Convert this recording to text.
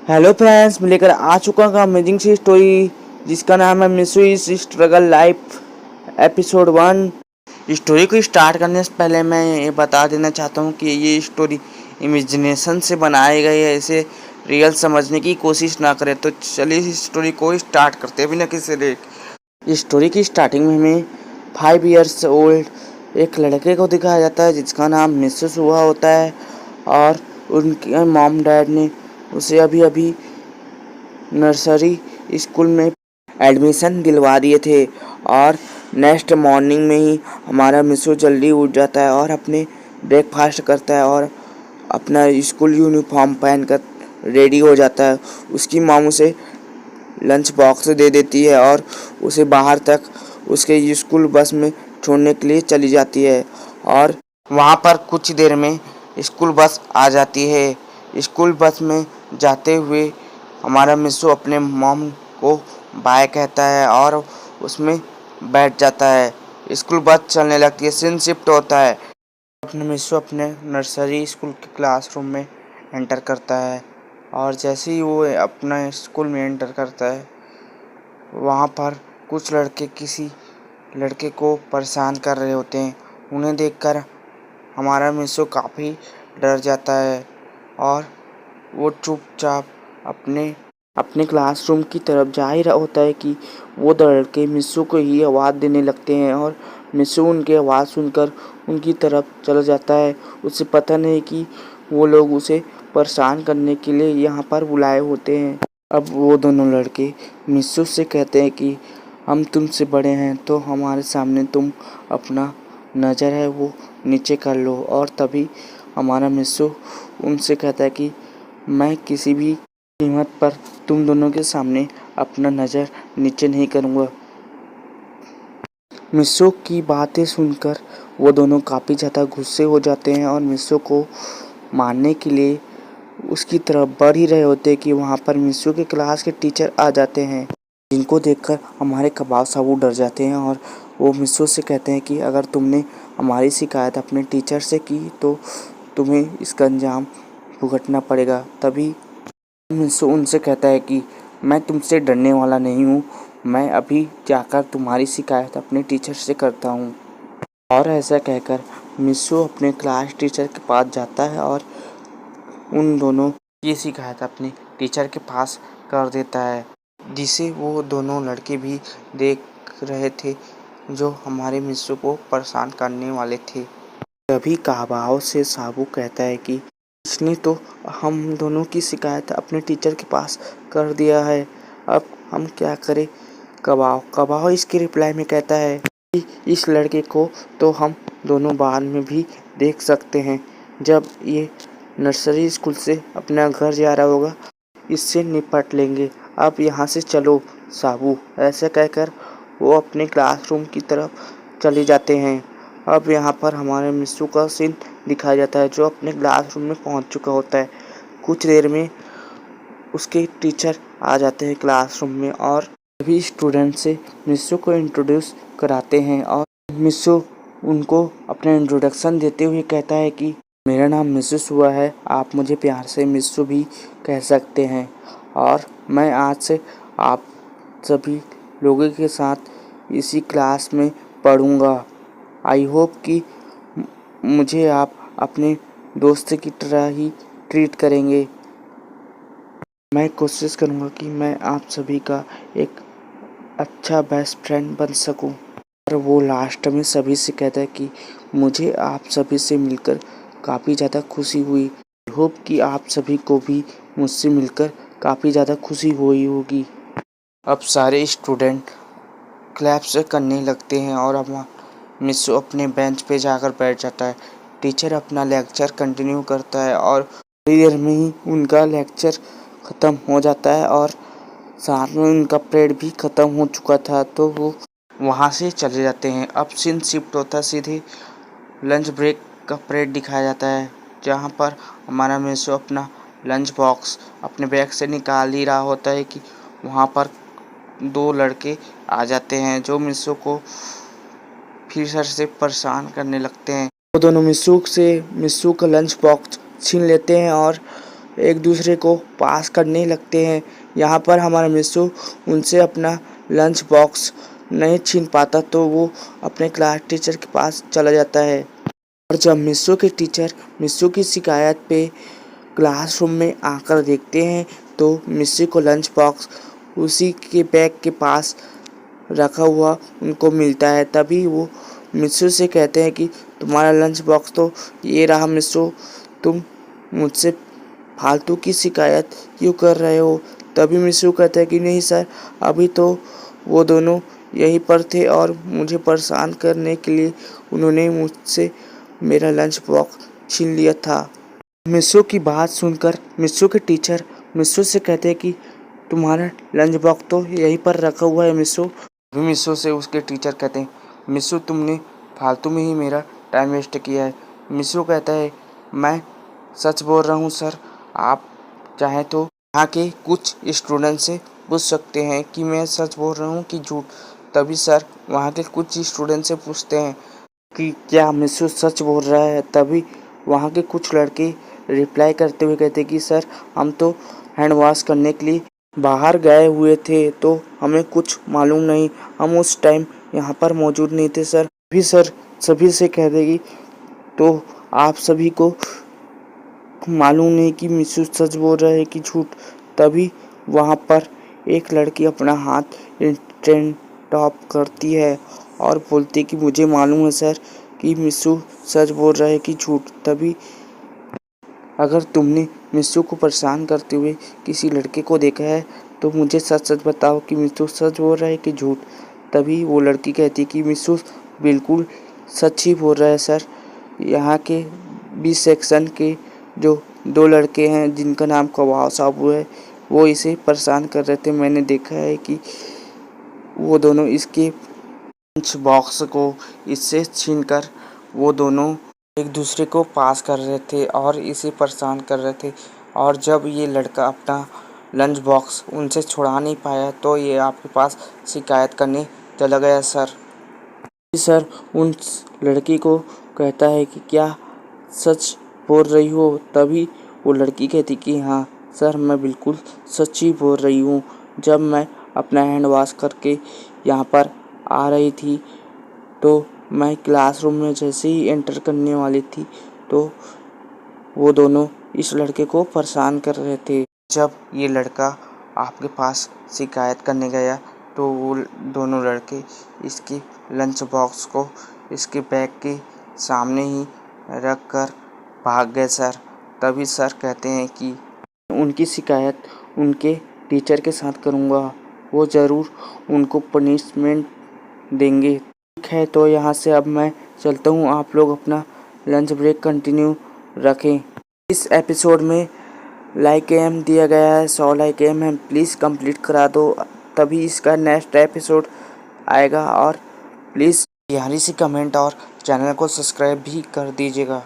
Hello friends, मैं लेकर आ चुका हूँ अमेजिंग सी स्टोरी जिसका नाम है miss you struggle life episode 1। Story को स्टार्ट करने से पहले मैं ये बता देना चाहता हूँ कि ये स्टोरी इमेजिनेशन से बनाई गई है, इसे रियल समझने की कोशिश ना करें। तो चलिए इस स्टोरी को स्टार्ट करते हैं बिना किसी लेट। स्टोरी की स्टार्टिंग में हमें 5 इयर्स ओल्ड एक लड़के को दिखाया जाता है जिसका नाम मिसू हुआ होता है और उनके मॉम डैड ने उसे अभी अभी नर्सरी स्कूल में एडमिशन दिलवा दिए थे। और नेक्स्ट मॉर्निंग में ही हमारा मिसू जल्दी उठ जाता है और अपने ब्रेकफास्ट करता है और अपना स्कूल यूनिफॉर्म पहनकर रेडी हो जाता है। उसकी मॉम उसे लंच बॉक्स दे देती है और उसे बाहर तक उसके स्कूल बस में छोड़ने के लिए चली जाती है। और वहाँ पर कुछ देर में स्कूल बस आ जाती है। स्कूल बस में जाते हुए हमारा मिसू अपने मॉम को बाय कहता है और उसमें बैठ जाता है। स्कूल बस चलने लगती है, सीन शिफ्ट होता है। अपने मिसू अपने नर्सरी स्कूल के क्लासरूम में एंटर करता है और जैसे ही वो अपना स्कूल में एंटर करता है वहाँ पर कुछ लड़के किसी लड़के को परेशान कर रहे होते हैं। उन्हें देखकर हमारा मिसू काफ़ी डर जाता है और वो चुपचाप अपने क्लासरूम की तरफ जा ही रहा होता है कि वो लड़के मिसू को ही आवाज़ देने लगते हैं और मिसू उनकी आवाज़ सुनकर उनकी तरफ चला जाता है। उसे पता नहीं कि वो लोग उसे परेशान करने के लिए यहाँ पर बुलाए होते हैं। अब वो दोनों लड़के मिसू से कहते हैं कि हम तुमसे बड़े हैं तो हमारे सामने तुम अपना नज़र है वो नीचे कर लो। और तभी हमारा मिसू उनसे कहता है कि मैं किसी भी कीमत पर तुम दोनों के सामने अपना नज़र नीचे नहीं करूँगा। मिसू की बातें सुनकर वो दोनों काफ़ी ज़्यादा गुस्से हो जाते हैं और मिसू को मारने के लिए उसकी तरफ बढ़ ही रहे होते हैं कि वहाँ पर मिसू के क्लास के टीचर आ जाते हैं, जिनको देखकर हमारे कबाब साबू डर जाते हैं और वो मिसू से कहते हैं कि अगर तुमने हमारी शिकायत अपने टीचर से की तो तुम्हें इसका अंजाम भुगतना पड़ेगा। तभी मिसू उनसे कहता है कि मैं तुमसे डरने वाला नहीं हूँ, मैं अभी जाकर तुम्हारी शिकायत अपने टीचर से करता हूँ। और ऐसा कहकर मिसू अपने क्लास टीचर के पास जाता है और उन दोनों की शिकायत अपने टीचर के पास कर देता है, जिसे वो दोनों लड़के भी देख रहे थे जो हमारे मिसू को परेशान करने वाले थे। तभी कबाओ से साबू कहता है कि इसने तो हम दोनों की शिकायत अपने टीचर के पास कर दिया है, अब हम क्या करें। कबाओ इसके रिप्लाई में कहता है कि इस लड़के को तो हम दोनों बाद में भी देख सकते हैं, जब ये नर्सरी स्कूल से अपना घर जा रहा होगा इससे निपट लेंगे। अब यहाँ से चलो साबू। ऐसे कहकर वो अपने क्लासरूम की तरफ चले जाते हैं। अब यहाँ पर हमारे मिसू का सीन दिखाया जाता है जो अपने क्लासरूम में पहुँच चुका होता है। कुछ देर में उसके टीचर आ जाते हैं क्लासरूम में और सभी स्टूडेंट से मिसू को इंट्रोड्यूस कराते हैं और मिसू उनको अपना इंट्रोडक्शन देते हुए कहता है कि मेरा नाम मिसू हुआ है, आप मुझे प्यार से मिसू भी कह सकते हैं और मैं आज से आप सभी लोगों के साथ इसी क्लास में पढ़ूंगा। आई होप कि मुझे आप अपने दोस्त की तरह ही ट्रीट करेंगे। मैं कोशिश करूंगा कि मैं आप सभी का एक अच्छा बेस्ट फ्रेंड बन सकूं। और वो लास्ट में सभी से कहता है कि मुझे आप सभी से मिलकर काफ़ी ज़्यादा खुशी हुई। होप कि आप सभी को भी मुझसे मिलकर काफ़ी ज़्यादा खुशी हुई होगी। अब सारे स्टूडेंट क्लैप से करने लगते हैं और अब मिसू अपने बेंच पे जाकर बैठ जाता है। टीचर अपना लेक्चर कंटिन्यू करता है और थोड़ी देर में ही उनका लेक्चर ख़त्म हो जाता है और साथ में उनका पीरियड भी ख़त्म हो चुका था, तो वो वहाँ से चले जाते हैं। अब सीन शिफ्ट होता है, सीधे लंच ब्रेक का पीरियड दिखाया जाता है, जहाँ पर हमारा मिसू अपना लंच बॉक्स अपने बैग से निकाल ही रहा होता है कि वहाँ पर 2 लड़के आ जाते हैं जो मिसू को फिर से परेशान करने लगते हैं। वो दोनों मिसू का लंच बॉक्स छीन लेते हैं और एक दूसरे को पास करने लगते हैं। यहाँ पर हमारा मिस्सू उनसे अपना लंच बॉक्स नहीं छीन पाता तो वो अपने क्लास टीचर के पास चला जाता है। और जब मिस्सू के टीचर मिस्सू की शिकायत पे क्लासरूम में आकर देखते हैं तो मिस्सू को लंच बॉक्स उसी के बैग के पास रखा हुआ उनको मिलता है। तभी वो मिस्सू से कहते हैं कि तुम्हारा लंच बॉक्स तो ये रहा मिस्सू, तुम मुझसे फालतू की शिकायत क्यों कर रहे हो। तभी मिस्सू कहते हैं कि नहीं सर, अभी तो वो दोनों यहीं पर थे और मुझे परेशान करने के लिए उन्होंने मुझसे मेरा लंच बॉक्स छीन लिया था। मिस्सू की बात सुनकर मिस्सू के टीचर मिस्सू से कहते हैं कि तुम्हारा लंच बॉक्स तो यहीं पर रखा हुआ है मिस्सू। अभी मिस्सू से उसके टीचर कहते हैं मिस्सू तुमने फालतू में ही मेरा टाइम वेस्ट किया है। मिस्सू कहता है मैं सच बोल रहा हूँ सर, आप चाहें तो यहाँ के कुछ स्टूडेंट से पूछ सकते हैं कि मैं सच बोल रहा हूँ कि झूठ। तभी सर वहाँ के कुछ स्टूडेंट से पूछते हैं कि क्या मिस्सू सच बोल रहा है। तभी वहाँ के कुछ लड़के रिप्लाई करते हुए कहते कि सर हम तो हैंड वॉश करने के लिए बाहर गए हुए थे तो हमें कुछ मालूम नहीं, हम उस टाइम यहाँ पर मौजूद नहीं थे सर। भी सर सभी से कह देगी तो आप सभी को मालूम नहीं कि मिस्सू सच बोल रहा है कि झूठ। तभी वहाँ पर एक लड़की अपना हाथ इंस्टेंट टॉप करती है और बोलती कि मुझे मालूम है सर कि मिस्सू सच बोल रहा है कि झूठ। तभी अगर तुमने मिस्सू को परेशान करते हुए किसी लड़के को देखा है तो मुझे सच सच बताओ कि मिस्सू सच बोल रहा है कि झूठ। तभी वो लड़की कहती है कि मिस्सू बिल्कुल सच ही बोल रहा है सर, यहाँ के बी सेक्शन के जो 2 लड़के हैं जिनका नाम कवाव साबू है वो इसे परेशान कर रहे थे। मैंने देखा है कि वो दोनों इसके लंच बॉक्स को इससे छीनकर वो दोनों एक दूसरे को पास कर रहे थे और इसे परेशान कर रहे थे। और जब ये लड़का अपना लंच बॉक्स उनसे छुड़ा नहीं पाया तो ये आपके पास शिकायत करने चला गया सर। सर उन लड़की को कहता है कि क्या सच बोल रही हो। तभी वो लड़की कहती कि हाँ सर मैं बिल्कुल सच ही बोल रही हूँ। जब मैं अपना हैंड वॉश करके यहाँ पर आ रही थी तो मैं क्लासरूम में जैसे ही एंटर करने वाली थी तो वो दोनों इस लड़के को परेशान कर रहे थे। जब ये लड़का आपके पास शिकायत करने गया तो वो दोनों लड़के इसके लंच बॉक्स को इसके बैग के सामने ही रख कर भाग गए सर। तभी सर कहते हैं कि उनकी शिकायत उनके टीचर के साथ करूँगा, वो ज़रूर उनको पनिशमेंट देंगे। ठीक है तो यहाँ से अब मैं चलता हूँ, आप लोग अपना लंच ब्रेक कंटिन्यू रखें। इस एपिसोड में लाइक एम दिया गया है, 100 लाइक एम है, प्लीज़ कंप्लीट करा दो तभी इसका नेक्स्ट एपिसोड आएगा। और प्लीज़ यारी से कमेंट और चैनल को सब्सक्राइब भी कर दीजिएगा।